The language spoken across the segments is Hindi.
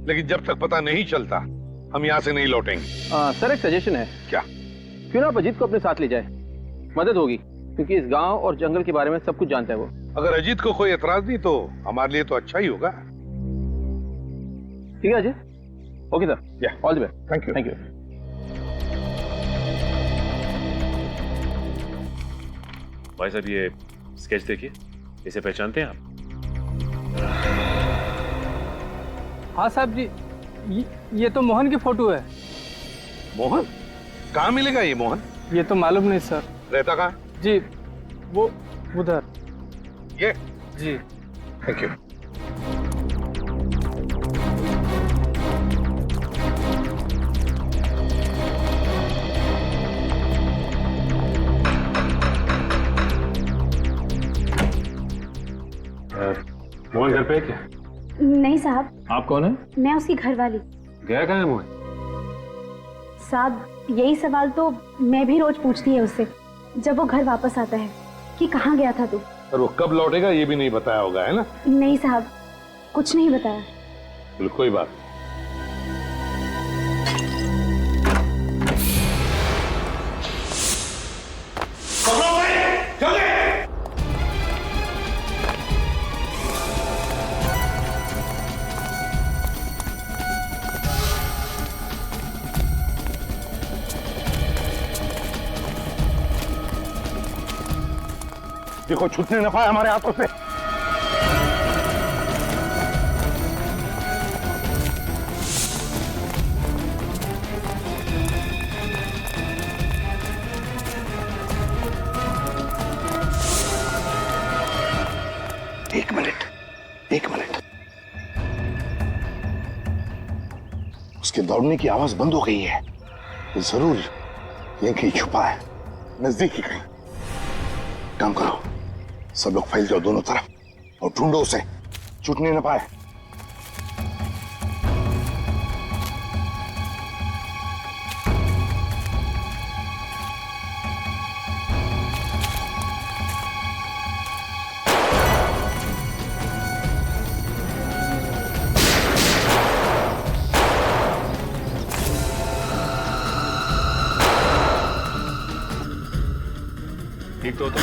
लेकिन जब तक पता नहीं चलता हम यहाँ से नहीं लौटेंगे। सर एक सजेशन है। क्या? क्यों ना आप अजीत को अपने साथ ले जाए, मदद होगी, क्योंकि इस गांव और जंगल के बारे में सब कुछ जानता है वो। अगर अजीत को कोई एतराज नहीं तो हमारे लिए तो अच्छा ही होगा। ठीक है Ajit, okay sir, all the best. Thank you. Thank you. भाई साहब ये स्केच देखिए, इसे पहचानते हैं आप? हाँ साहब जी, ये तो मोहन की फोटो है। मोहन? कहाँ मिलेगा ये मोहन? ये तो मालूम नहीं सर। रहता कहाँ? जी वो उधर। ये? जी थैंक यू। मोहन घर पे है क्या? नहीं साहब। आप कौन है? मैं उसकी घरवाली। गया कहाँ है मोहन? साहब यही सवाल तो मैं भी रोज पूछती है उससे जब वो घर वापस आता है कि कहाँ गया था तू। और वो कब लौटेगा ये भी नहीं बताया होगा, है ना? नहीं साहब, कुछ नहीं बताया। चलो कोई बात। देखो छूटने न पाए हमारे हाथों से। एक मिनट। उसके दौड़ने की आवाज बंद हो गई है। तो जरूर यहीं कहीं छुपा है, नजदीक ही कहीं। काम करो, सब लोग फैल जाओ दोनों तरफ और ढूंढो उसे, छूटने न पाए। ठीक तो होता।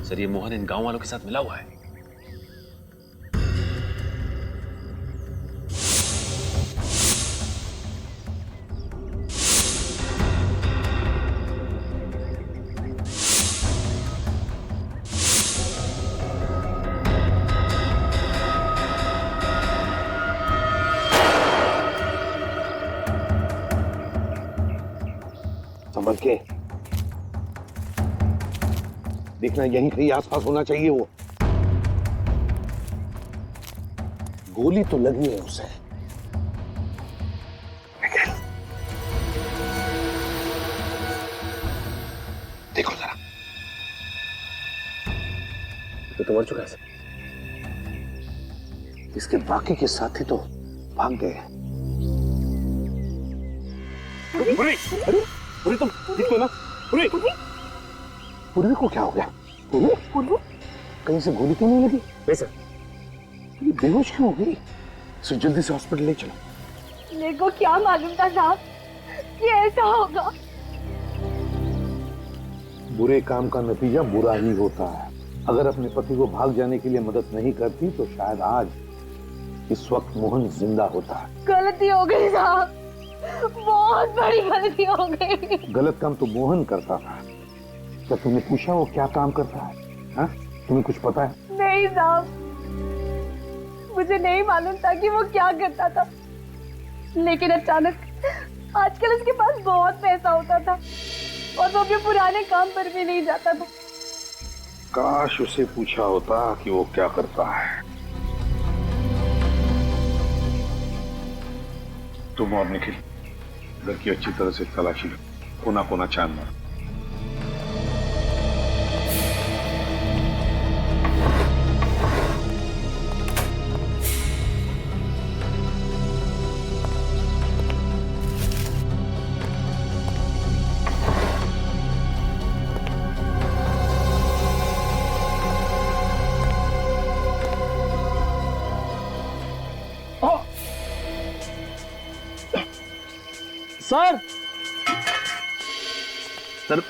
सर ये मोहन इन गांव वालों के साथ मिला हुआ है। संभल के देखना, यहीं कहीं आसपास होना चाहिए वो। गोली तो लगी है उसे। देखो जरा, तो मर चुका है सर। इसके बाकी के साथी तो भाग गए। अरे तुम ठीक हो ना? पूर्वी को क्या हो गया? पूर्वी कहीं से गोली तो नहीं लगी? नहीं सर। ये बेहोश क्यों हो गई? इसे जल्दी से हॉस्पिटल ले चलो। मेरे को क्या मालूम था साहब कि ऐसा होगा। बुरे काम का नतीजा बुरा ही होता है। अगर अपने पति को भाग जाने के लिए मदद नहीं करती तो शायद आज इस वक्त मोहन जिंदा होता। गलती हो गई साहब, बहुत बड़ी गलती हो गई। गलत काम तो मोहन करता था। क्या तुमने पूछा वो क्या काम करता है? हा? तुम्हें कुछ पता है? नहीं साहब, मुझे नहीं मालूम था कि वो क्या करता था, लेकिन अचानक आजकल उसके पास बहुत पैसा होता था और वो अपने पुराने काम पर भी नहीं जाता था। काश उसे पूछा होता कि वो क्या करता है। तुम और निखिल घर की अच्छी तरह से तलाशी लो, कोना कोना छान मारो। सर सर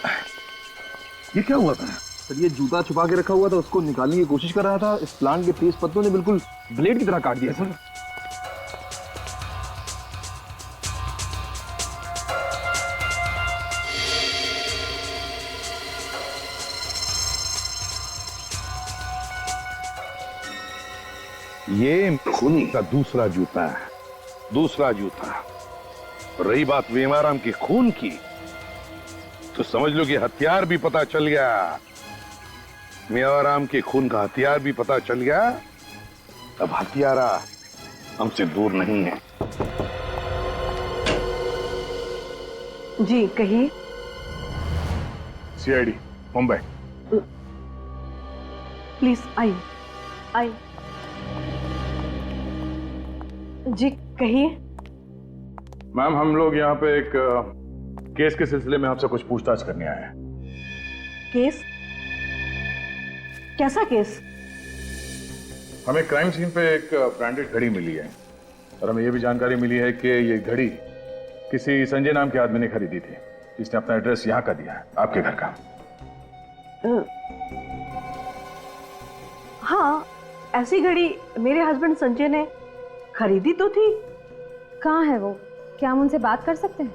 ये क्या हुआ था? सर ये जूता छुपा के रखा हुआ था, उसको निकालने की कोशिश कर रहा था। इस प्लांट के तेज पत्तों ने बिल्कुल ब्लेड की तरह काट दिया सर। ये खूनी का दूसरा जूता है, दूसरा जूता। रही बात वेमाराम के खून की, तो समझ लो कि हथियार भी पता चल गया। मेवाराम के खून का हथियार भी पता चल गया। अब हथियारा हमसे दूर नहीं है। जी कहिए। सीआईडी मुंबई। प्लीज आइए आइए। जी कहिए। मैम हम लोग यहाँ पे एक केस के सिलसिले में आपसे कुछ पूछताछ करने आए हैं। केस? कैसा केस? हमें क्राइम सीन पे एक ब्रांडेड घड़ी मिली है और हमें यह भी जानकारी मिली है कि ये घड़ी किसी संजय नाम के आदमी ने खरीदी थी, जिसने अपना एड्रेस यहाँ का दिया है, आपके घर का। हाँ, ऐसी घड़ी मेरे हस्बैंड संजय ने खरीदी तो थी। कहाँ है वो? क्या हम उनसे बात कर सकते हैं?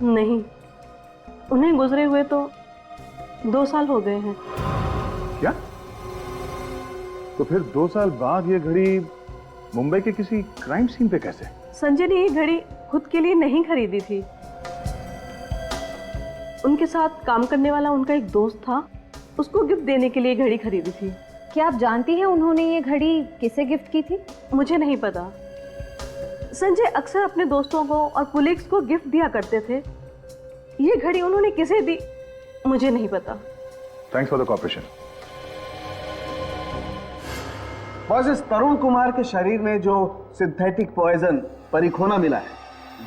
नहीं, उन्हें गुजरे हुए तो 2 साल हो गए हैं। क्या? तो फिर 2 साल बाद ये घड़ी मुंबई के किसी क्राइम सीन पे कैसे? संजय ने ये घड़ी खुद के लिए नहीं खरीदी थी। उनके साथ काम करने वाला उनका एक दोस्त था, उसको गिफ्ट देने के लिए घड़ी खरीदी थी। क्या आप जानती हैं उन्होंने ये घड़ी किसे गिफ्ट की थी? मुझे नहीं पता। संजय अक्सर अपने दोस्तों को और पुलिस को गिफ्ट दिया करते थे। ये घड़ी उन्होंने किसे दी मुझे नहीं पता। Thanks for the cooperation. बस इस तरुण कुमार के शरीर में जो सिंथेटिक पॉइजन परिखोना मिला है,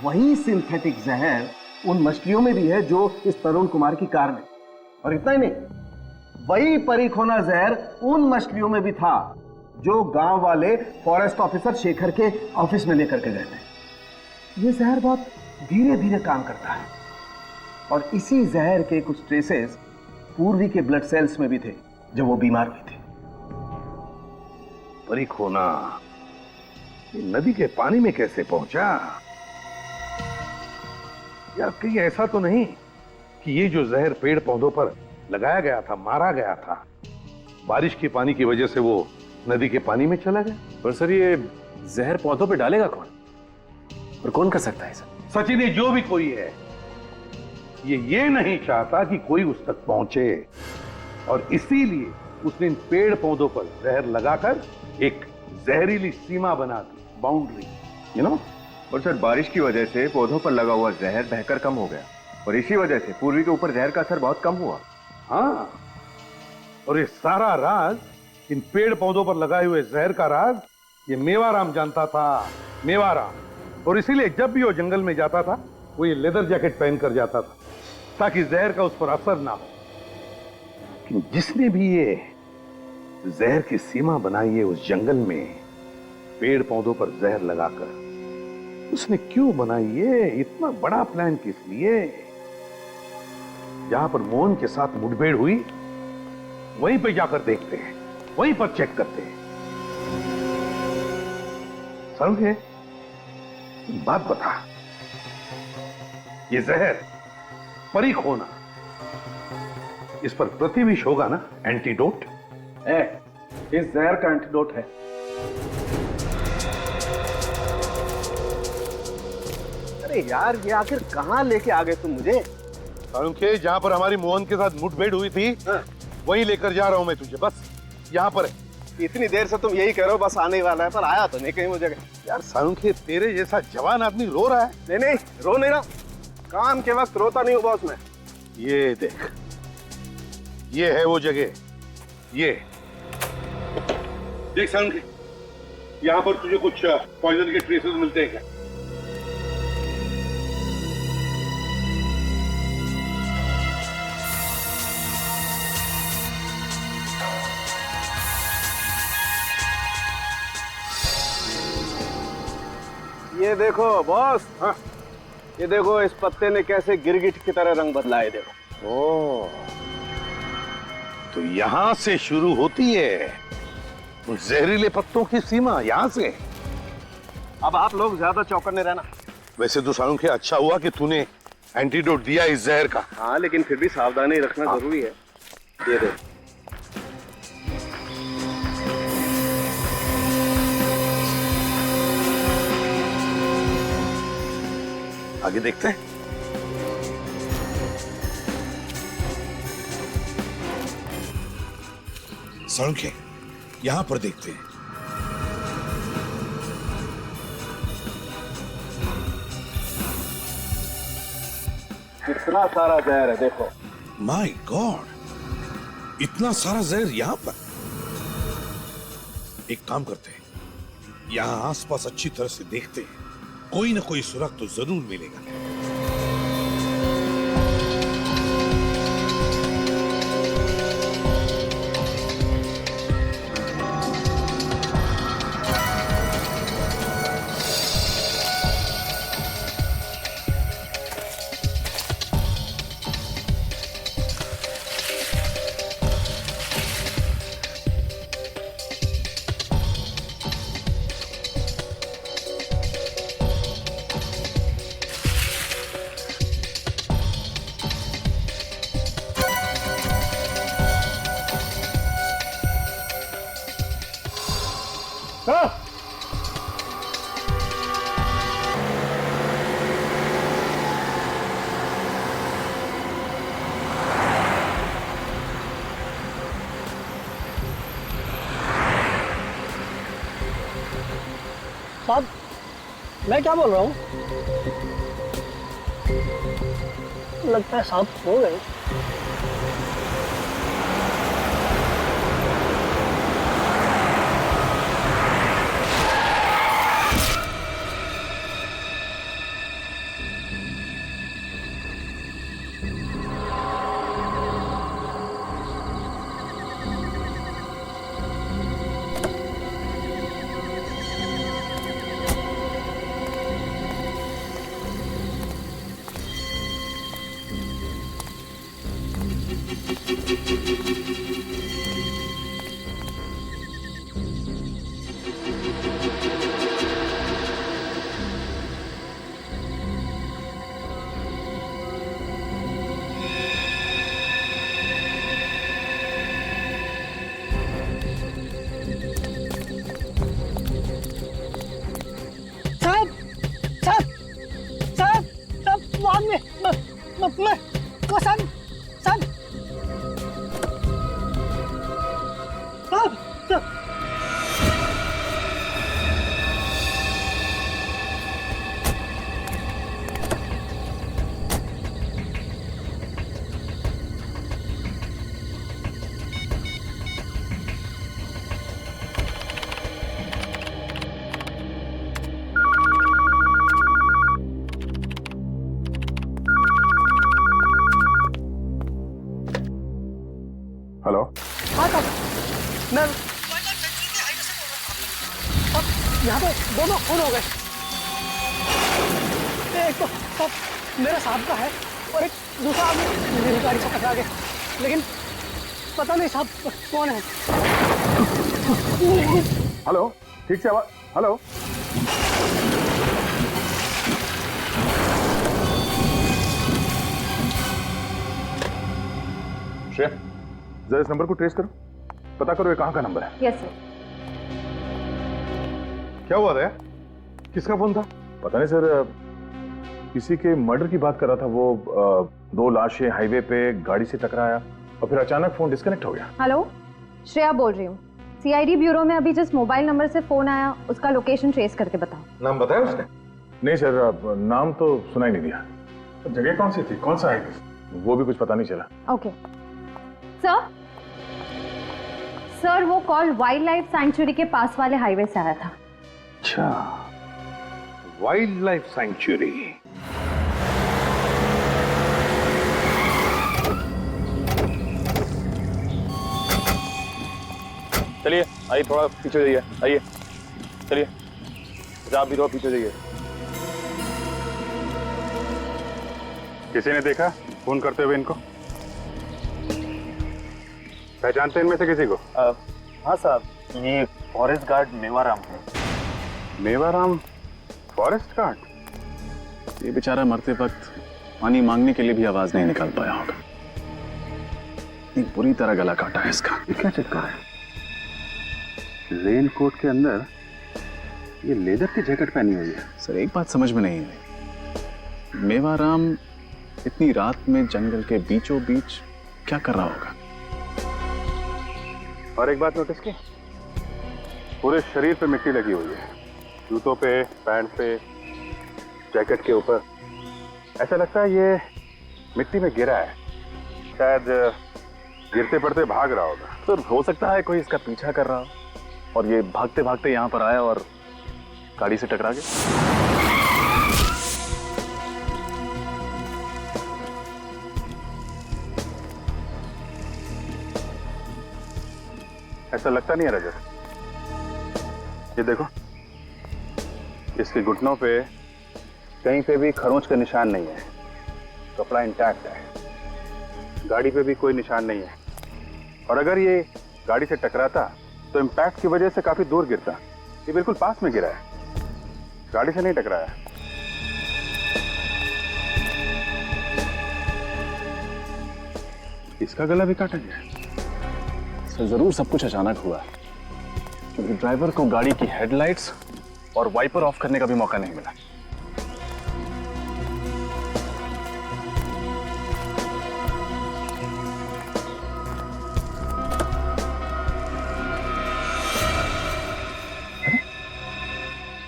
वही सिंथेटिक जहर उन मछलियों में भी है जो इस तरुण कुमार की कार में। और इतना ही नहीं, वही परिखोना जहर उन मछलियों में भी था जो गांव वाले फॉरेस्ट ऑफिसर शेखर के ऑफिस में लेकर के गए थे। ये जहर बहुत धीरे धीरे काम करता है और इसी जहर के कुछ ट्रेसेस पूर्वी के ब्लड सेल्स में भी थे जब वो बीमार हुई थी। परिखोना ये नदी के पानी में कैसे पहुंचा? या कहीं ऐसा तो नहीं कि ये जो जहर पेड़ पौधों पर लगाया गया था, मारा गया था, बारिश के पानी की वजह से वो नदी के पानी में चला गया? पर सर ये जहर पौधों पे डालेगा कौन, और कौन कर सकता है सर? सचिन, ये जो भी कोई है, ये नहीं चाहता कि कोई उस तक पहुंचे, और इसीलिए उसने इन पेड़ पौधों पर जहर लगाकर एक जहरीली सीमा बना दी, बाउंड्री, यू नो। और सर बारिश की वजह से पौधों पर लगा हुआ जहर बहकर कम हो गया और इसी वजह से पूर्वी के ऊपर जहर का असर बहुत कम हुआ। हाँ, और ये सारा राज, इन पेड़ पौधों पर लगाए हुए जहर का राज, ये मेवाराम जानता था, मेवाराम। और इसीलिए जब भी वो जंगल में जाता था, वो ये लेदर जैकेट पहन कर जाता था ताकि जहर का उस पर असर ना हो। लेकिन जिसने भी ये जहर की सीमा बनाई है उस जंगल में, पेड़ पौधों पर जहर लगाकर, उसने क्यों बनाई है? इतना बड़ा प्लान किस लिए? जहां पर मोहन के साथ मुठभेड़ हुई, वहीं पे जाकर देखते हैं, वहीं पर चेक करते हैं। समझे? बात बता, ये जहर परिखोना, इस पर प्रतिविष होगा ना एंटीडोट? इस जहर का एंटीडोट है। अरे यार, ये आखिर कहां लेके आ गए तुम मुझे? जहां पर हमारी मोहन के साथ मुठभेड़ हुई थी, वहीं लेकर जा रहा हूं मैं तुझे, बस यहाँ पर है। इतनी देर से तुम यही कह रहे हो बस आने ही वाला है, पर आया तो नहीं कहीं मुझे। यार सालुंखे, तेरे जैसा जवान आदमी रो रहा है। नहीं नहीं, रो नहीं रहा, काम के वक्त रोता नहीं हूँ बॉस मैं। ये देख, ये है वो जगह, ये देख सालुंखे, यहाँ पर तुझे कुछ पॉइजन के ट्रेसेस मिलते हैं क्या? ये देखो बॉस, हाँ, ये देखो इस पत्ते ने कैसे गिरगिट की तरह रंग बदला है, देखो। ओ, तो यहां से शुरू होती है उन जहरीले पत्तों की सीमा, यहां से। अब आप लोग ज्यादा चौकन्ने रहना। वैसे तो सालुंखे अच्छा हुआ कि तूने एंटीडोट दिया इस जहर का। हाँ, लेकिन फिर भी सावधानी रखना जरूरी है। ये देखो, आगे देखते हैं। सालुंखे, यहां पर देखते हैं। कितना सारा जहर है, देखो। माय गॉड, इतना सारा जहर यहां पर। एक काम करते हैं, यहां आसपास अच्छी तरह से देखते हैं, कोई ना कोई सुराग तो जरूर मिलेगा। साहब, मैं क्या बोल रहा हूँ? लगता है साहब हो गए। हेलो, हाँ साहब, मैं यहाँ पे दोनों खून हो गए। एक तो साहब मेरे साहब का है और एक दूसरा आदमी मेरी गाड़ी से टकरा गया, लेकिन पता नहीं साहब कौन है। हेलो, ठीक से आवाज। हेलो, श्रेया, जरा इस नंबर को ट्रेस करो, पता करो ये कहाँ का नंबर है। Yes sir. क्या हुआ था? किसका फोन था? पता नहीं सर, किसी के मर्डर की बात कर रहा था वो। दो लाशें हाईवे पे गाड़ी से टकराया और फिर अचानक फोन डिस्कनेक्ट हो गया। हेलो, श्रेया बोल रही हूँ। सीआईडी ब्यूरो में अभी जिस मोबाइल नंबर से फोन आया उसका लोकेशन ट्रेस करके बताओ। नाम बताया उसने? नहीं सर, नाम तो सुनाई नहीं दिया। जगह कौन सी थी, कौन सा हाईवे, वो भी कुछ पता नहीं चला। ओके सर, वो कॉल वाइल्ड लाइफ सैंक्चुरी के पास वाले हाईवे से आया था। अच्छा, वाइल्ड लाइफ सैंक्चुरी। चलिए आइए, थोड़ा पीछे जाइए, आइए चलिए, आप भी थोड़ा पीछे जाइए। किसी ने देखा फोन करते हुए इनको? पहचानते हैं इनमें से किसी को? हाँ साहब, ये फॉरेस्ट गार्ड मेवाराम है। Mewaram forest guard? ये बेचारा मरते वक्त पानी मांगने के लिए भी आवाज नहीं निकाल पाया होगा। एक बुरी तरह गला काटा है इसका। ये क्या चक्कर है? रेन कोट के अंदर ये लेदर की जैकेट पहनी हुई है। सर एक बात समझ में नहीं आई, मेवाराम इतनी रात में जंगल के बीचों बीच क्या कर रहा होगा? और एक बात नोटिस की, पूरे शरीर पे मिट्टी लगी हुई है, जूतों पे, पैंट पे, जैकेट के ऊपर। ऐसा लगता है ये मिट्टी में गिरा है, शायद गिरते पड़ते भाग रहा होगा। सर हो सकता है कोई इसका पीछा कर रहा हो और ये भागते भागते यहाँ पर आया और गाड़ी से टकरा गया। ऐसा लगता नहीं है रजत। ये देखो, इसके घुटनों पे कहीं पे भी खरोंच का निशान नहीं है, कपड़ा इंटैक्ट है, गाड़ी पे भी कोई निशान नहीं है। और अगर ये गाड़ी से टकराता तो इम्पैक्ट की वजह से काफी दूर गिरता। ये बिल्कुल पास में गिरा है, गाड़ी से नहीं टकराया। इसका गला भी काटा गया है। सर जरूर सब कुछ अचानक हुआ है, क्योंकि ड्राइवर को गाड़ी की हेडलाइट्स और वाइपर ऑफ करने का भी मौका नहीं मिला।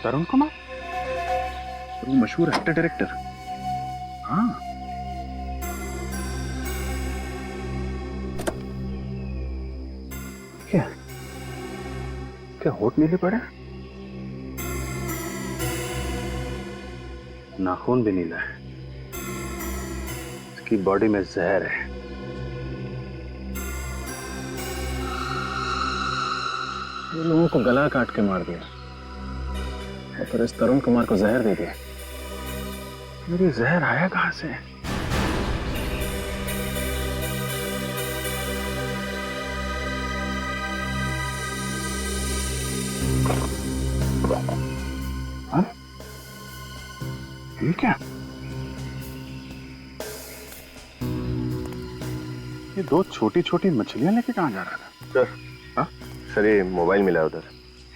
तरुण कुमार, वो मशहूर एक्टर डायरेक्टर। हाँ, क्या होठ नीले पड़े? नाखून भी नीला है, इसकी बॉडी में जहर है। ये लोगों को गला काट के मार दिया और फिर इस तरुण कुमार को जहर दे दिया। मेरी जहर आया कहां से? हाँ? ये क्या? ये दो छोटी छोटी मछलियां लेके कहां जा रहा था? सर, हाँ सर, ये मोबाइल मिला उधर,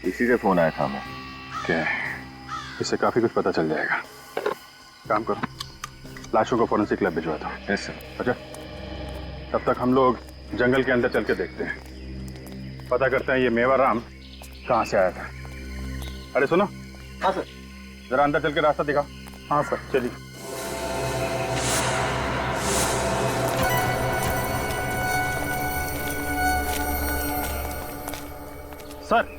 इसी से फोन आया था हमें। क्या है? इससे काफी कुछ पता चल जाएगा। काम करो, लाशों को फोरेंसिक लैब भिजवा दो। Yes sir. अच्छा, तब तक हम लोग जंगल के अंदर चल के देखते हैं, पता करते हैं ये मेवाराम कहाँ से आया था। अरे सुनो। हाँ सर। जरा अंदर चल के रास्ता दिखाओ। हाँ सर, चलिए। Sir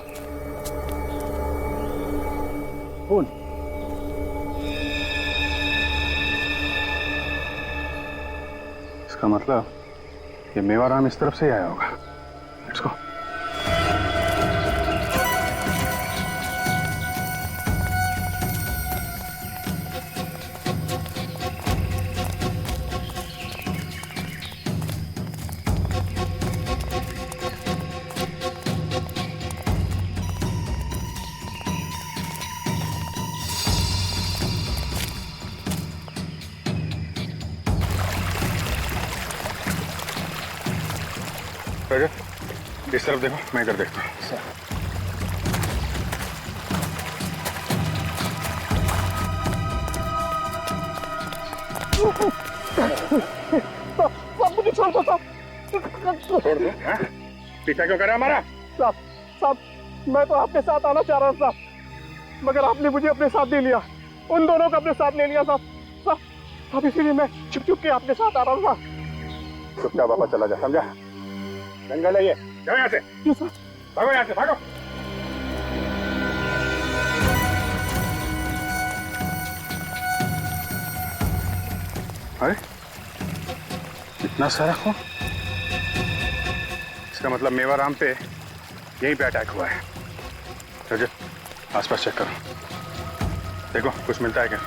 phone. इसका मतलब ये मेवाराम इस तरफ से ही आया होगा। Let's go. इस तरफ देखो, मैं इधर देखता हूँ। मुझे छोड़ दो साहब, छोड़ दो। पीछा क्यों करे हमारा? साहब मैं तो आपके साथ आना चाह रहा था, मगर आपने मुझे अपने साथ नहीं लिया, उन दोनों को अपने साथ ले लिया साहब, इसीलिए मैं छुप छुप के आपके साथ आ रहा था। चुपचाप वापस चला जा, समझा? जंगल है ये, जाओ यहाँ से। क्यों सर? भागो यहाँ से, भागो। अरे इतना सारा खून, इसका मतलब मेवाराम पे यहीं पे अटैक हुआ है। चलो आसपास चेक करो, देखो कुछ मिलता है क्या।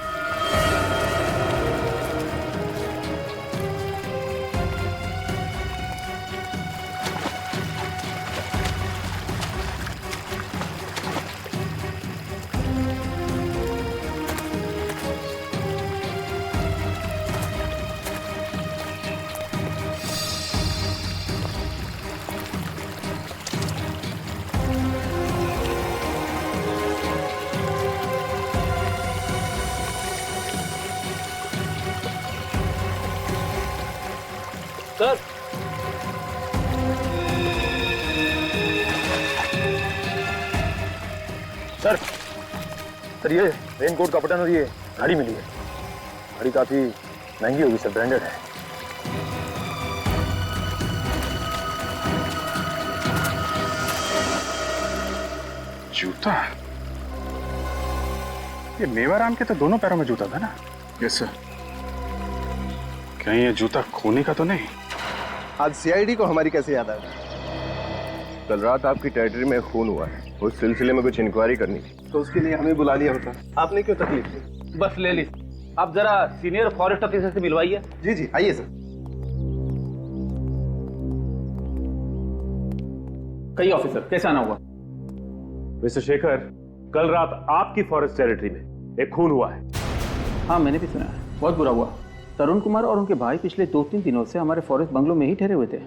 सर सर सर ये रेनकोट का बटन और ये घड़ी मिली है। घड़ी काफी महंगी होगी सर, ब्रांडेड है। जूता? ये मेवाराम के तो दोनों पैरों में जूता था ना? Yes sir. कहीं ये जूता खोने का तो नहीं? आज सीआईडी को हमारी कैसे याद आ गई? कल रात आपकी टेरिटरी में खून हुआ है, उस सिलसिले में कुछ इंक्वायरी करनी थी। तो उसके लिए हमें बुला लिया होता, आपने क्यों तकलीफ ली? बस ले ली, आप जरा सीनियर फॉरेस्ट ऑफिसर से मिलवाइए। जी जी आइए सर। कई ऑफिसर, कैसे आना हुआ? मिस्टर शेखर, कल रात आपकी फॉरेस्ट टेरिटरी में एक खून हुआ है। हाँ मैंने भी सुना है, बहुत बुरा हुआ। तरुण कुमार और उनके भाई पिछले 2-3 दिनों से हमारे फॉरेस्ट बंगलो में ही ठहरे हुए थे,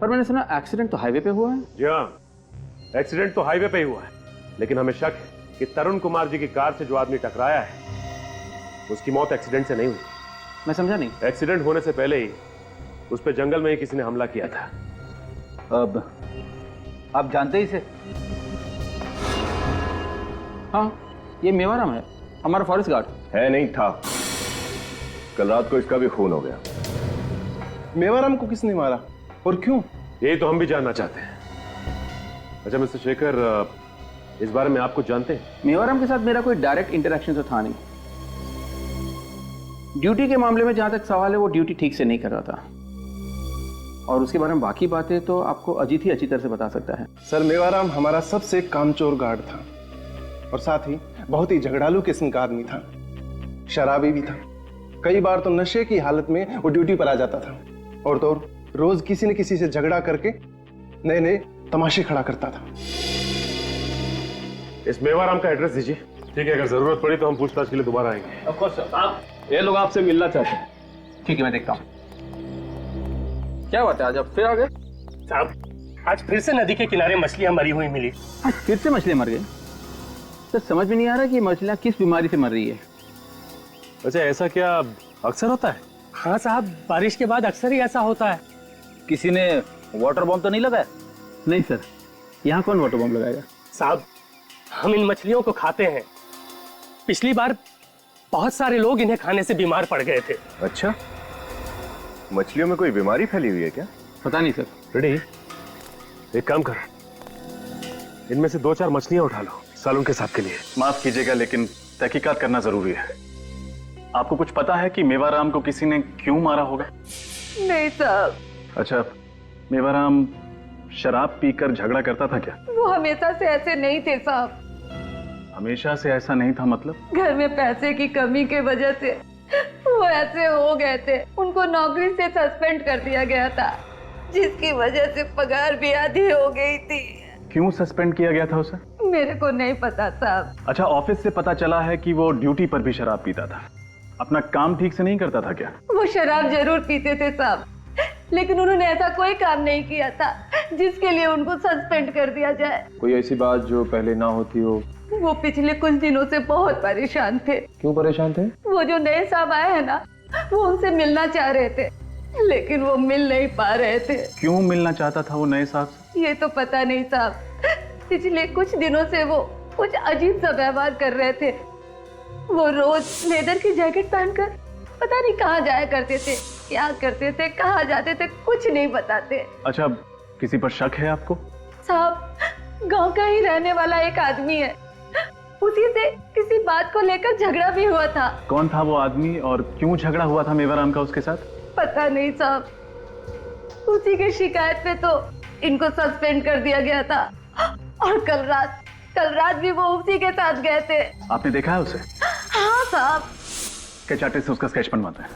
पर मैंने सुना एक्सीडेंट तो हाईवे पे हुआ है। जी हाँ, एक्सीडेंट तो हाईवे पे ही हुआ है, लेकिन हमें शक है कि तरुण कुमार जी की कार से जो आदमी टकराया है उसकी मौत एक्सीडेंट से नहीं हुई। मैं समझा नहीं। एक्सीडेंट होने से पहले ही उस पर जंगल में ही किसी ने हमला किया था। अब आप जानते ही से? हाँ, ये मेवाराम है, हमारा फॉरेस्ट गार्ड है। नहीं था, कल रात को इसका भी खून हो गया। मेवाराम को किसने मारा और क्यों? यही तो हम भी जानना चाहते हैं। अच्छा मिस्टर शेखर, इस बारे में आप कुछ जानते हैं? मेवाराम के साथ मेरा कोई डायरेक्ट इंटरेक्शन तो था नहीं। ड्यूटी के मामले में जहां तक सवाल है, वो ड्यूटी ठीक से नहीं कर रहा था, और उसके बारे में बाकी बातें तो आपको अजीत ही अच्छी तरह से बता सकता है। सर मेवाराम हमारा सबसे कामचोर गार्ड था, और साथ ही बहुत ही झगड़ालू किस्म का आदमी था, शराबी भी था। कई बार तो नशे की हालत में वो ड्यूटी पर आ जाता था, और तो और रोज किसी न किसी से झगड़ा करके नए नए तमाशे खड़ा करता था। इस मेवाराम का एड्रेस दीजिए। ठीक है, अगर जरूरत पड़ी तो हम पूछताछ के लिए दोबारा आएंगे। Of course sir. आप ये लोग आपसे मिलना चाहते हैं। ठीक है, मैं देखता हूँ। क्या बात है, आज आप फिर आ गए? साहब आज फिर से नदी के किनारे मछलियां मरी हुई मिली। आज फिर से मछलियां मर गई? सर समझ में नहीं आ रहा कि मछलियां किस बीमारी से मर रही है। अच्छा, ऐसा क्या अक्सर होता है? हाँ साहब, बारिश के बाद अक्सर ही ऐसा होता है। किसी ने वाटर बॉम्ब तो नहीं लगाया? नहीं सर, यहाँ कौन वाटर बॉम्ब लगाएगा? साहब हम इन मछलियों को खाते हैं, पिछली बार बहुत सारे लोग इन्हें खाने से बीमार पड़ गए थे। अच्छा, मछलियों में कोई बीमारी फैली हुई है क्या? पता नहीं सर। रेडी, एक काम कर, इनमें से 2-4 मछलियां उठा लो सालून के साथ के लिए। माफ कीजिएगा, लेकिन तहकीकात करना जरूरी है। आपको कुछ पता है कि मेवाराम को किसी ने क्यों मारा होगा? नहीं साहब। अच्छा, मेवाराम शराब पीकर झगड़ा करता था क्या? वो हमेशा से ऐसे नहीं थे साहब। हमेशा से ऐसा नहीं था मतलब? घर में पैसे की कमी के वजह से वो ऐसे हो गए थे। उनको नौकरी से सस्पेंड कर दिया गया था, जिसकी वजह से पगार भी आधी हो गई थी। क्यों सस्पेंड किया गया था उसे? मेरे को नहीं पता साहब। अच्छा, ऑफिस से पता चला है कि वो ड्यूटी पर भी शराब पीता था। अपना काम ठीक से नहीं करता था क्या? वो शराब जरूर पीते थे साहब, लेकिन उन्होंने ऐसा कोई काम नहीं किया था जिसके लिए उनको सस्पेंड कर दिया जाए। कोई ऐसी बात जो पहले ना होती हो? वो पिछले कुछ दिनों से बहुत परेशान थे। क्यों परेशान थे? वो जो नए साहब आए हैं ना, वो उनसे मिलना चाह रहे थे। लेकिन वो मिल नहीं पा रहे थे। क्यों मिलना चाहता था वो नए साहब से? ये तो पता नहीं साहब, पिछले कुछ दिनों से वो कुछ अजीब सा व्यवहार कर रहे थे। वो रोज लेदर की जैकेट पहनकर पता नहीं कहाँ जाया करते थे, क्या करते थे, कहाँ जाते थे, कुछ नहीं बताते। अच्छा, किसी पर शक है आपको? साहब, गांव का ही रहने वाला एक आदमी है, उसी से किसी बात को लेकर झगड़ा भी हुआ था। कौन था वो आदमी और क्यों झगड़ा हुआ था मेवाराम का उसके साथ? पता नहीं साहब, उसी की शिकायत पे तो इनको सस्पेंड कर दिया गया था। और कल रात भी वो उसी के साथ गए थे। आपने देखा है उसे? हाँ साहब। स्केच आर्टिस्ट से उसका स्केच बनवाते हैं,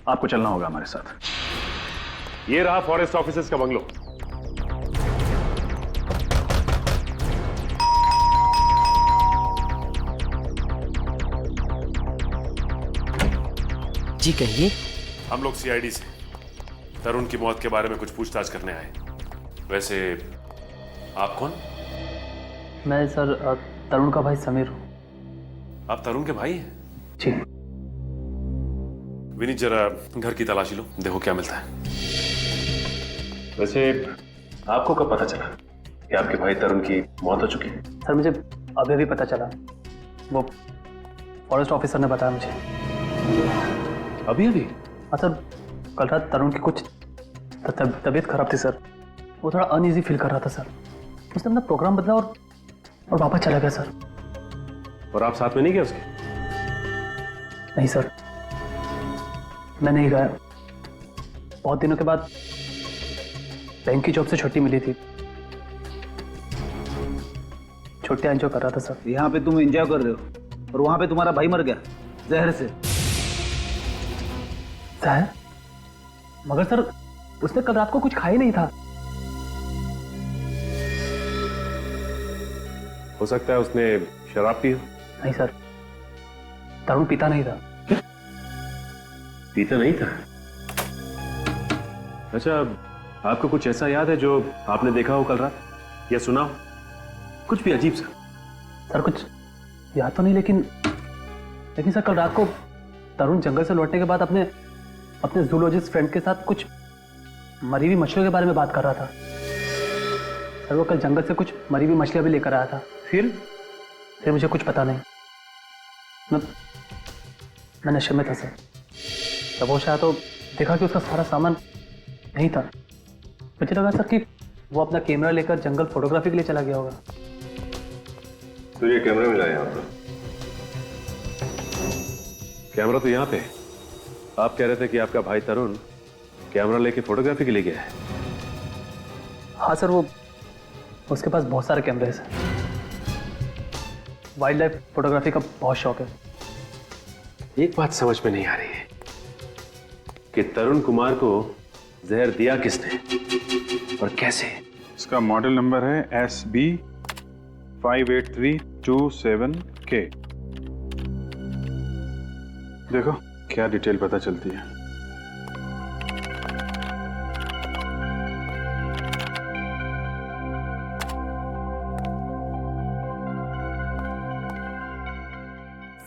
आपको चलना होगा हमारे साथ। ये रहा फॉरेस्ट ऑफिसर्स का बंगलो। जी कहिए। हम लोग सीआईडी से तरुण की मौत के बारे में कुछ पूछताछ करने आए। वैसे आप कौन? मैं सर तरुण का भाई समीर हूँ। आप तरुण के भाई हैं? जी। विनीत, जरा घर की तलाशी लो, देखो क्या मिलता है। वैसे आपको कब पता चला कि आपके भाई तरुण की मौत हो चुकी है? सर मुझे अभी भी पता चला, वो फॉरेस्ट ऑफिसर ने बताया मुझे। अभी? हाँ सर, कल रात तरुण की कुछ तबीयत खराब थी सर, वो थोड़ा अनईजी फील कर रहा था सर। उसने अपना प्रोग्राम बदला और वापस चला गया सर। और आप साथ में नहीं गए उसके? नहीं सर, मैं नहीं गया। बहुत दिनों के बाद बैंक की जॉब से छुट्टी मिली थी, छुट्टियां एंजॉय कर रहा था सर। यहाँ पे तुम एंजॉय कर रहे हो और वहां पे तुम्हारा भाई मर गया जहर से। जहर? मगर सर उसने कल रात को कुछ खाया नहीं था। हो सकता है उसने शराब पी हो। नहीं सर, तरुण पीता नहीं था। पीता नहीं था? अच्छा, आपको कुछ ऐसा याद है जो आपने देखा हो कल रात या सुना हो? कुछ भी अजीब सा? सर कुछ याद तो नहीं, लेकिन सर कल रात को तरुण जंगल से लौटने के बाद अपने जूलॉजिस्ट फ्रेंड के साथ कुछ मरी हुई मछलियों के बारे में बात कर रहा था। सर वो कल जंगल से कुछ मरी हुई मछलियां भी लेकर आया था। फिर मुझे कुछ पता नहीं, मैं नशे में था सर। जब होश आया तो देखा कि उसका सारा सामान नहीं था। मुझे लगा सर कि वो अपना कैमरा लेकर जंगल फोटोग्राफी के लिए चला गया होगा। तो ये कैमरा मिला यहाँ पर? कैमरा तो यहाँ पे। आप कह रहे थे कि आपका भाई तरुण कैमरा लेके फोटोग्राफी के लिए गया है? हाँ सर, वो उसके पास बहुत सारे कैमरे हैं। वाइल्ड लाइफ फोटोग्राफी का बहुत शौक है। एक बात समझ में नहीं आ रही है कि तरुण कुमार को जहर दिया किसने और कैसे? इसका मॉडल नंबर है SB 58327K। देखो क्या डिटेल पता चलती है।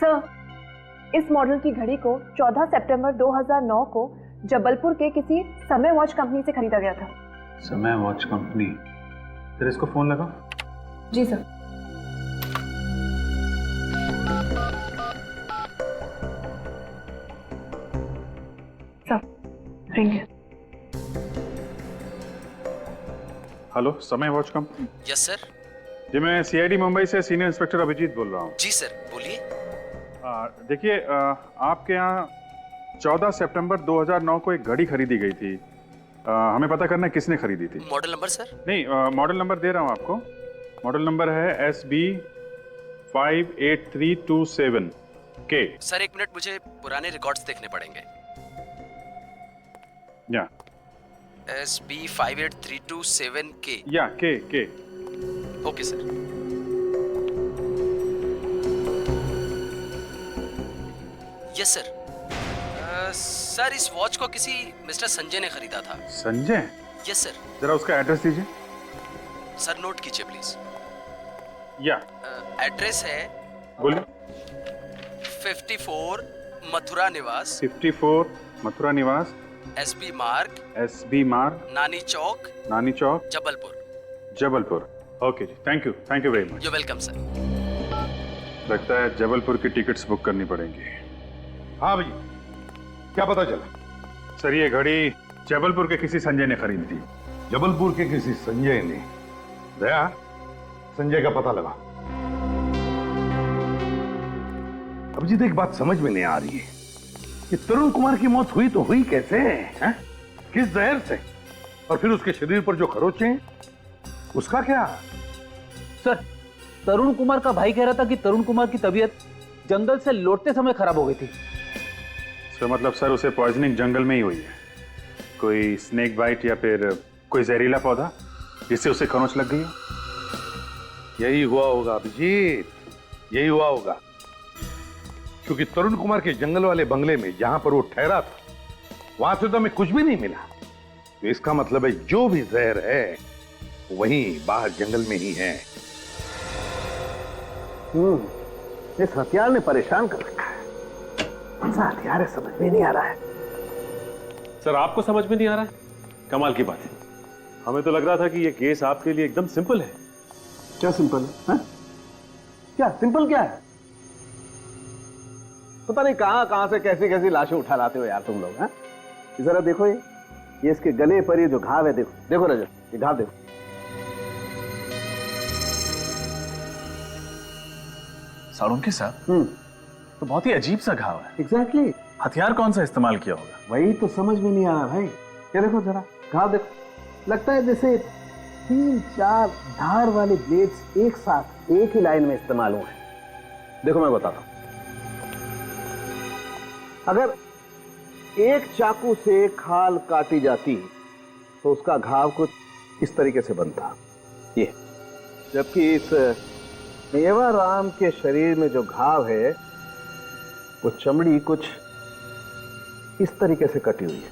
सर, इस मॉडल की घड़ी को 14 सितंबर 2009 को जबलपुर के किसी समय वॉच कंपनी से खरीदा गया था। समय वॉच कंपनी? फिर इसको फोन लगा। जी सर। रिंग है। Hello, Samay watch company? Yes sir. जी, मैं CID मुंबई से सीनियर इंस्पेक्टर अभिजीत बोल रहा हूँ। जी सर, बोलिए। देखिए, आपके यहाँ 14 सितंबर 2009 को एक घड़ी खरीदी गई थी। हमें पता करना है किसने खरीदी थी। Model number sir? नहीं, मॉडल नंबर दे रहा हूँ आपको। मॉडल नंबर है SB 58327K। सर एक मिनट, मुझे पुराने रिकॉर्ड्स देखने पड़ेंगे। या SB 58327K। या K। Okay sir. Yes sir. Sir इस वॉच को किसी मिस्टर संजय ने खरीदा था। संजय? Yes sir. जरा उसका एड्रेस दीजिए। सर नोट कीजिए प्लीज। या एड्रेस है, बोलिए। 54 मथुरा निवास। 54 मथुरा निवास, SB मार्ग, नानी चौक, जबलपुर। ओके जी, thank you very much. You welcome sir. लगता है जबलपुर की टिकट्स बुक करनी पड़ेंगी। हाँ भैया, क्या पता चला? सर ये घड़ी जबलपुर के किसी संजय ने खरीदी थी। जबलपुर के किसी संजय ने? दया, संजय का पता लगा। अभिजीत, एक बात समझ में नहीं आ रही है कि तरुण कुमार की मौत हुई तो हुई कैसे है? किस जहर से? और फिर उसके शरीर पर जो खरोचे हैं, उसका क्या? सर, तरुण कुमार का भाई कह रहा था कि तरुण कुमार की तबीयत जंगल से लौटते समय खराब हो गई थी। तो मतलब सर उसे पॉइजनिंग जंगल में ही हुई है? कोई स्नेक बाइट या फिर कोई जहरीला पौधा जिससे उसे खरोंच लग गई हो? यही हुआ होगा अभिजीत, यही हुआ होगा। क्योंकि तरुण कुमार के जंगल वाले बंगले में जहां पर वो ठहरा था, वहां से तो हमें कुछ भी नहीं मिला। तो इसका मतलब है जो भी जहर है वहीं बाहर जंगल में ही है। इस हथियार ने परेशान कर रखा है। कौन सा हथियार है समझ में नहीं आ रहा है। सर आपको समझ में नहीं आ रहा है? कमाल की बात है। हमें तो लग रहा था कि ये केस आपके लिए एकदम सिंपल है। क्या सिंपल है? क्या सिंपल क्या है? पता नहीं कहां से कैसी कैसी लाशें उठा लाते हो यार तुम लोग। हैं? जरा देखो ये इसके गले पर ये जो घाव है, देखो रजत, ये घाव देखो। साळुंखे साहब, तो बहुत ही अजीब सा घाव है। एग्जैक्टली। हथियार कौन सा इस्तेमाल किया होगा? वही तो समझ में नहीं आ रहा भाई। ये देखो जरा घाव देखो, लगता है जैसे 3-4 धार वाले ब्लेड्स एक साथ एक ही लाइन में इस्तेमाल हुए हैं। देखो मैं बताता हूं, अगर एक चाकू से खाल काटी जाती तो उसका घाव कुछ इस तरीके से बनता ये, जबकि इस मेवाराम के शरीर में जो घाव है वो चमड़ी कुछ इस तरीके से कटी हुई है।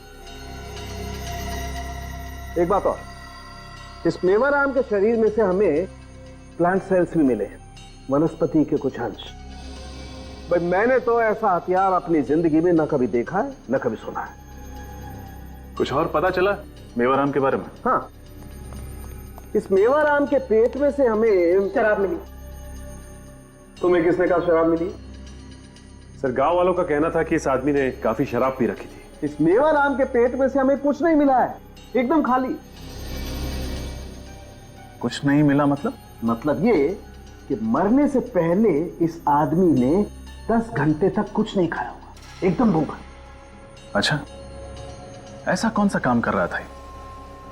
एक बात और, इस मेवाराम के शरीर में से हमें प्लांट सेल्स भी मिले, वनस्पति के कुछ अंश। भाई मैंने तो ऐसा हथियार अपनी जिंदगी में न कभी देखा है न कभी सुना है। कुछ और पता चला मेवाराम के बारे में? हाँ, इस मेवाराम के पेट में से हमें शराब मिली। तुम्हें किसने कहा शराब मिली? सर गांव वालों का कहना था कि इस आदमी ने काफी शराब पी रखी थी। इस मेवाराम के पेट में से हमें कुछ नहीं मिला है, एकदम खाली। कुछ नहीं मिला मतलब ये कि मरने से पहले इस आदमी ने 10 घंटे तक कुछ नहीं खाया होगा, एकदम भूखा। अच्छा, ऐसा कौन सा काम कर रहा था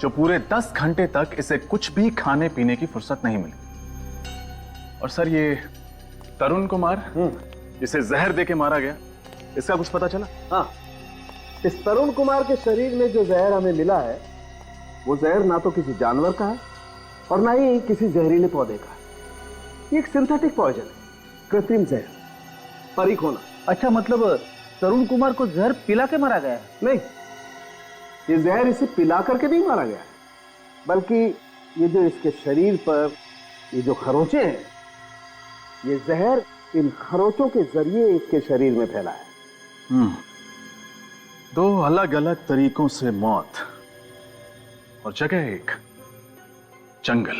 जो पूरे 10 घंटे तक इसे कुछ भी खाने पीने की फुर्सत नहीं मिली? और सर ये तरुण कुमार जिसे जहर देके मारा गया, इसका कुछ पता चला? हाँ, इस तरुण कुमार के शरीर में जो जहर हमें मिला है वो जहर ना तो किसी जानवर का है और ना ही किसी जहरीले पौधे का है। ये एक सिंथेटिक पॉइजन है, कृत्रिम जहर, परिखोना। अच्छा, मतलब तरुण कुमार को जहर पिला के मारा गया है? नहीं, ये जहर इसे पिला करके नहीं मारा गया है, बल्कि ये जो इसके शरीर पर ये जो खरोंचे हैं, ये जहर इन खरोंचों के जरिए इसके शरीर में फैला है। 2 अलग अलग तरीकों से मौत और जगह एक जंगल।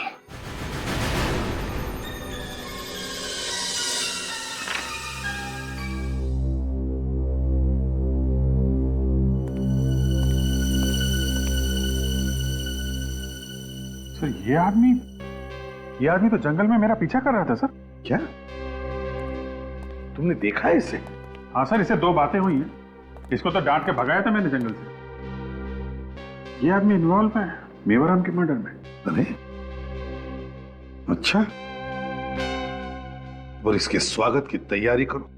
सर ये आदमी तो जंगल में मेरा पीछा कर रहा था सर। क्या तुमने देखा है इसे? हाँ सर, इससे 2 बातें हुई हैं। इसको तो डांट के भगाया था मैंने जंगल से। ये आदमी इन्वॉल्व है मेवाराम के मर्डर में। अरे अच्छा, और इसके स्वागत की तैयारी करो।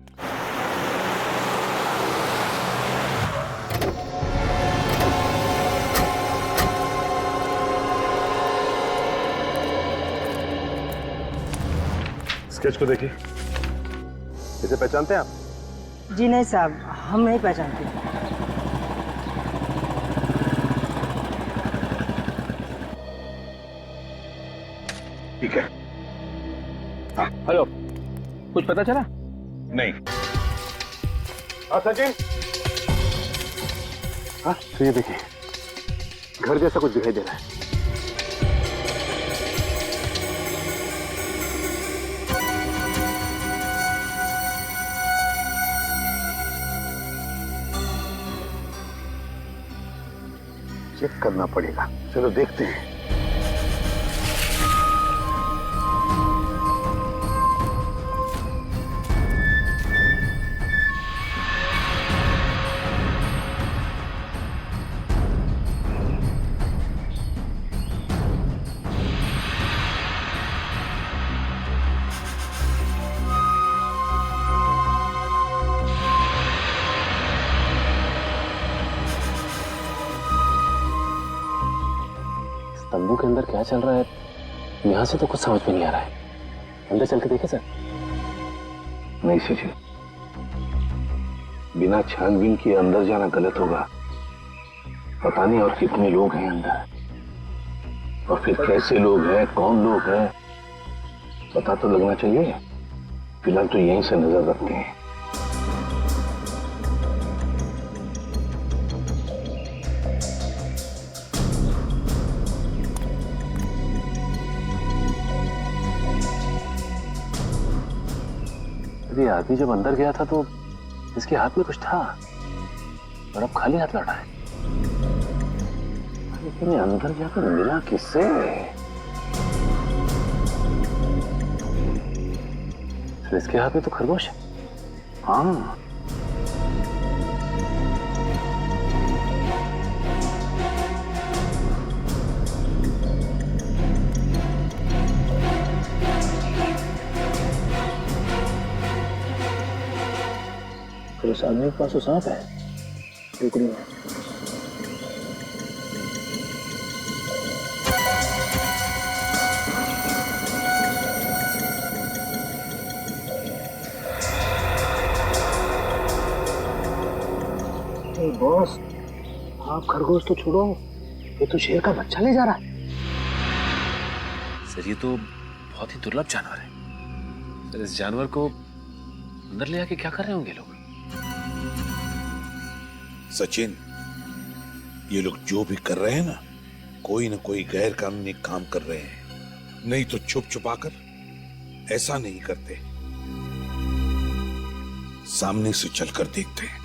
स्केच को देखिए, इसे पहचानते हैं आप? जी नहीं साहब, हम नहीं पहचानते। ठीक है। हाँ, हेलो, कुछ पता चला? नहीं। हाँ सचिन, हाँ तो ये देखिए, घर जैसा कुछ दिखाई दे रहा है। चेक करना पड़ेगा, चलो देखते हैं। तंबू के अंदर क्या चल रहा है यहाँ से तो कुछ समझ में नहीं आ रहा है। अंदर चल के देखे सर। नहीं सचिन, बिना छानबीन किए अंदर जाना गलत होगा। पता नहीं और कितने लोग हैं अंदर, और फिर कैसे लोग हैं, कौन लोग हैं, पता तो लगना चाहिए। फिलहाल तो यहीं से नजर रखते हैं। ये आदमी जब अंदर गया था तो इसके हाथ में कुछ था, और अब खाली हाथ लौटा है। लेकिन अंदर जाकर मिला किससे? तो इसके हाथ में तो खरगोश है। हाँ, फिर उस आदमी के पास तो सांप है। टुकड़ी में बॉस, आप खरगोश तो छोड़ो, ये तो शेर का बच्चा ले जा रहा है। सर ये तो बहुत ही दुर्लभ जानवर है। सर इस जानवर को अंदर ले आके क्या कर रहे होंगे लोग? सचिन, ये लोग जो भी कर रहे हैं ना कोई गैर कानूनी काम कर रहे हैं। नहीं तो छुप छुपाकर ऐसा नहीं करते, सामने से चलकर देखते हैं।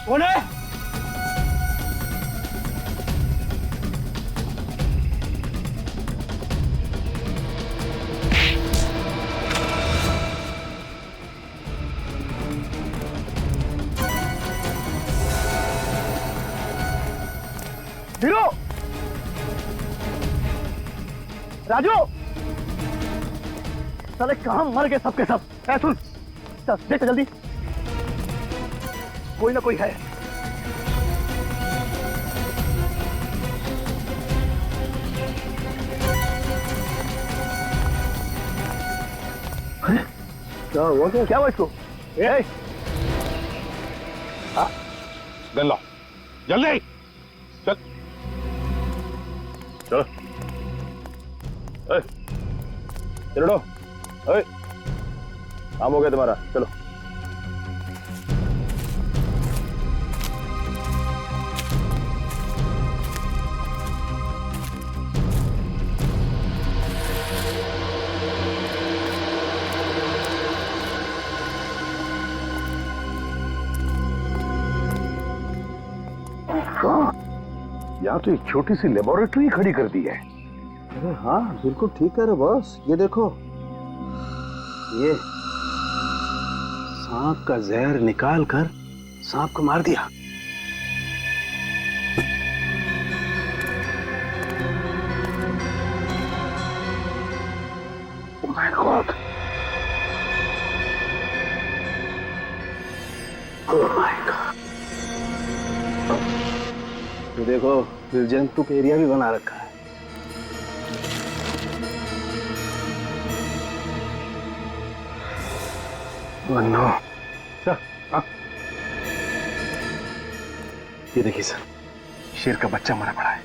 कौन है? धीरो, राजू, साले कहां मर गए सबके सब? ऐ सुन, चल देख जल्दी, कोई ना कोई है। क्या हुआ? क्या हुआ इसको? गन लाओ जल्दी, चल चलो। चलो काम हो गया तुम्हारा, चलो। यहाँ तो एक छोटी सी लेबोरेटरी खड़ी कर दी है। अरे हाँ, बिल्कुल ठीक है रे बॉस। ये देखो, ये सांप का जहर निकाल कर सांप को मार दिया। Oh my God! Oh my God! देखो निर्जंतुक एरिया भी बना रखा है। मन्नो, सर, हाँ? ये देखिए सर, शेर का बच्चा मरा पड़ा है।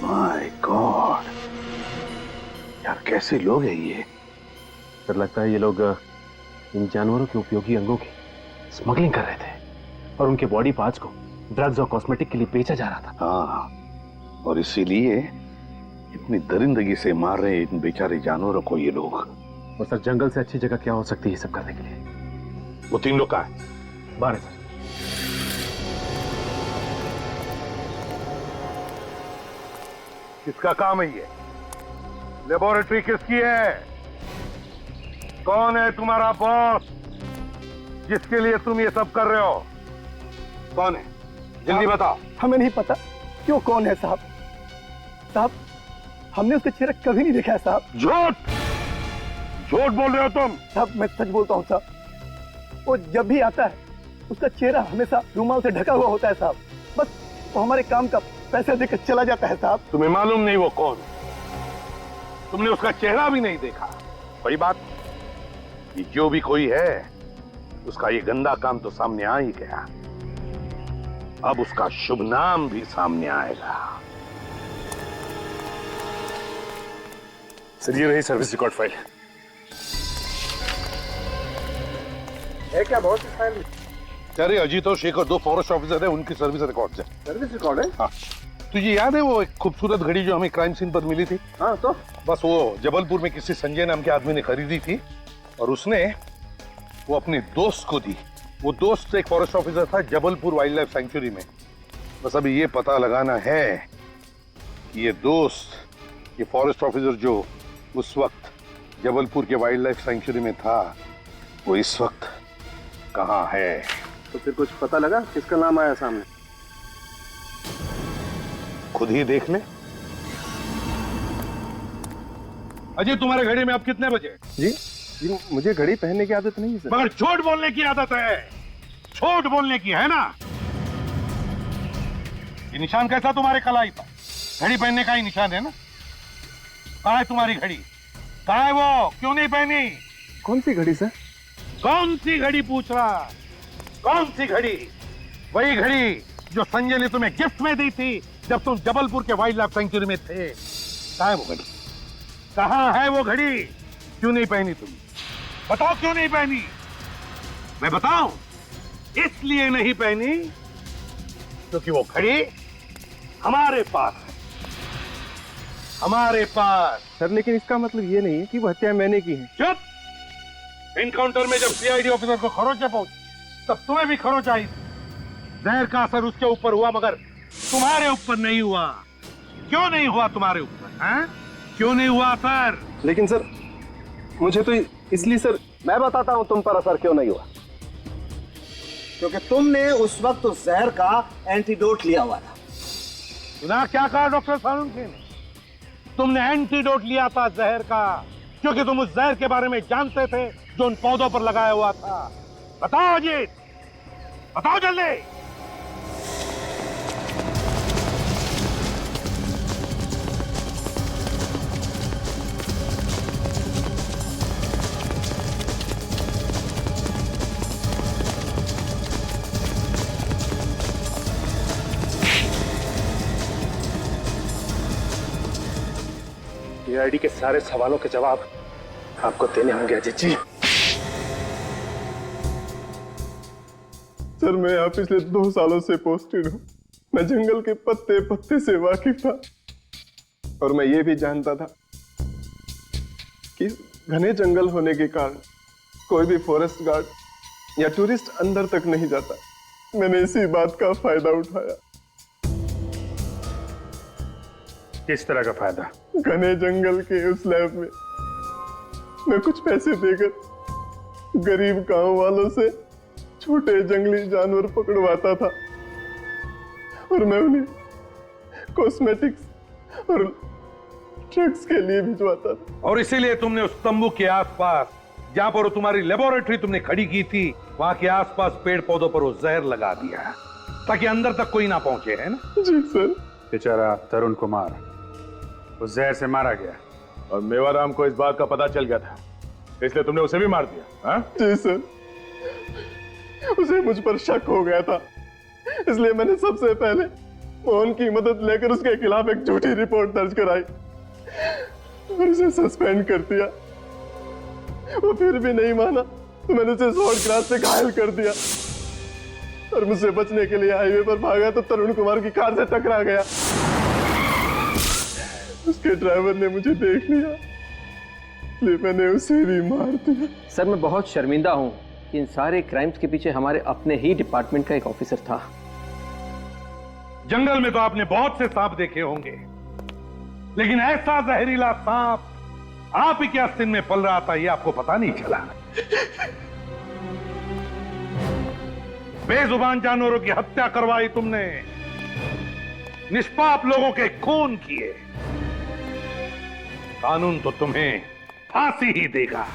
माय गॉड, यार कैसे लोग हैं ये? सर लगता है ये लोग इन जानवरों के उपयोगी अंगों की स्मगलिंग कर रहे थे और उनके बॉडी पार्ट्स को ड्रग्स और कॉस्मेटिक के लिए बेचा जा रहा था। हाँ, और इसीलिए इतनी दरिंदगी से मार रहे हैं इन बेचारे जानवरों को ये लोग। और सर जंगल से अच्छी जगह क्या हो सकती है ये सब करने के लिए? वो 3 लोग कहाँ हैं? बाहर है सर। किसका काम है ये? लेबोरेटरी किसकी है? कौन है तुम्हारा बॉस जिसके लिए तुम ये सब कर रहे हो? कौन है? जल्दी बताओ। हमें नहीं पता क्यों कौन है साहब। साहब हमने उसका चेहरा कभी नहीं देखा है साहब। झूठ झूठ बोल रहे हो तुम। साहब मैं सच बोलता हूँ साहब। वो जब भी आता है उसका चेहरा हमेशा रुमाल से ढका हुआ होता है साहब। बस वो हमारे काम का पैसा देकर चला जाता है साहब। तुम्हें मालूम नहीं वो कौन? तुमने उसका चेहरा भी नहीं देखा। कोई बात, ये जो भी कोई है उसका ये गंदा काम तो सामने आ ही गया। अब उसका शुभ नाम भी सामने आएगा। सर ये रही सर्विस रिकॉर्ड फाइल। है क्या बहुत फाइल? अरे अजीत और शेखर 2 फॉरेस्ट ऑफिसर है, उनकी सर्विस रिकॉर्ड है। सर्विस रिकॉर्ड है? हाँ। तुझे याद है वो एक खूबसूरत घड़ी जो हमें क्राइम सीन पर मिली थी? हाँ तो बस वो जबलपुर में किसी संजय नाम के आदमी ने खरीदी थी और उसने वो अपने दोस्त को दी। वो दोस्त एक फॉरेस्ट ऑफिसर था जबलपुर वाइल्ड लाइफ सेंचुरी में। बस अभी ये पता लगाना है कि ये दोस्त, ये फॉरेस्ट ऑफिसर जो उस वक्त जबलपुर के वाइल्ड लाइफ सेंचुरी में था, वो इस वक्त कहाँ है। तो फिर कुछ पता लगा किसका नाम आया सामने? खुद ही देख ले। अजय तुम्हारे घड़ी में अब कितने बजे? जी मुझे घड़ी पहनने की आदत नहीं है सर। मगर झूठ बोलने की आदत है। झूठ बोलने की है ना? ये निशान कैसा तुम्हारे कलाई पर? घड़ी पहनने का ही निशान है ना? कहाँ है तुम्हारी घड़ी? कहाँ है वो? क्यों नहीं पहनी? कौन सी घड़ी सर? कौन सी घड़ी पूछ रहा? कौन सी घड़ी? वही घड़ी जो संजय ने तुम्हें गिफ्ट में दी थी जब तुम जबलपुर के वाइल्ड लाइफ सेंचुरी में थे। कहाँ है वो घड़ी? कहाँ है वो घड़ी? क्यों नहीं पहनी तुम? बताओ क्यों नहीं पहनी? मैं बताऊं? इसलिए नहीं पहनी क्योंकि वो घड़ी हमारे पास है। हमारे पास। सर लेकिन इसका मतलब ये नहीं है कि वो हत्या मैंने की है। चुप। एनकाउंटर में जब सीआईडी ऑफिसर को खरोंच पहुंची तब तुम्हें भी खरोंच आई। जहर का असर उसके ऊपर हुआ मगर तुम्हारे ऊपर नहीं हुआ। क्यों नहीं हुआ तुम्हारे ऊपर? हैं? क्यों नहीं हुआ असर? लेकिन सर मुझे तो इसलिए सर मैं बताता हूं तुम पर असर क्यों नहीं हुआ। क्योंकि तुमने उस वक्त उस जहर का एंटीडोट लिया हुआ था। सुना क्या कहा डॉक्टर सालुंखे ने? तुमने एंटीडोट लिया था जहर का क्योंकि तुम उस जहर के बारे में जानते थे जो उन पौधों पर लगाया हुआ था। बताओ अजीत, बताओ जल्दी। सीआईडी के सारे सवालों के जवाब आपको देने होंगे अजीत जी। सर मैं यहाँ पिछले 2 सालों से पोस्टेड हूँ। मैं जंगल के पत्ते पत्ते से वाकिफ था और मैं ये भी जानता था कि घने जंगल होने के कारण कोई भी फॉरेस्ट गार्ड या टूरिस्ट अंदर तक नहीं जाता। मैंने इसी बात का फायदा उठाया। किस तरह का फायदा? घने जंगल के उस लैब में मैं कुछ पैसे देकर गरीब गांव वालों से छोटे जंगली जानवर पकड़वाता था और मैं उन्हें कॉस्मेटिक्स और ड्रग्स के लिए भिजवाता था। और इसीलिए तुमने उस तंबू के आसपास जहां पर तुम्हारी लेबोरेटरी तुमने खड़ी की थी वहां के आसपास पेड़ पौधों पर वो जहर लगा दिया। ताकि अंदर तक कोई ना पहुंचे, है ना? जी सर। बेचारा तरुण कुमार उस जहर से मारा गया और मेवाराम को इस बात का पता चल गया था, इसलिए तुमने उसे भी मार दिया, हाँ? जी सर, उसे मुझ पर शक हो गया था, इसलिए मैंने सबसे पहले मोहन की मदद लेकर उसके खिलाफ एक झूठी रिपोर्ट दर्ज कराई और उसे सस्पेंड कर दिया। वो फिर भी नहीं माना तो मैंने उसे शॉर्ट क्लास से घायल कर दिया और मुझसे बचने के लिए हाईवे पर भागा तो तरुण कुमार की कार से टकरा गया। उसके ड्राइवर ने मुझे देख लिया, इसलिए मैंने उसे भी मार दिया। सर मैं बहुत शर्मिंदा हूं कि इन सारे क्राइम्स के पीछे हमारे अपने ही डिपार्टमेंट का एक ऑफिसर था। जंगल में तो आपने बहुत से सांप देखे होंगे, लेकिन ऐसा जहरीला सांप आप ही के आस्तीन में पल रहा था, ये आपको पता नहीं चला। बेजुबान जानवरों की हत्या करवाई तुमने, निष्पाप लोगों के खून किए। कानून तो तुम्हें फांसी ही देगा।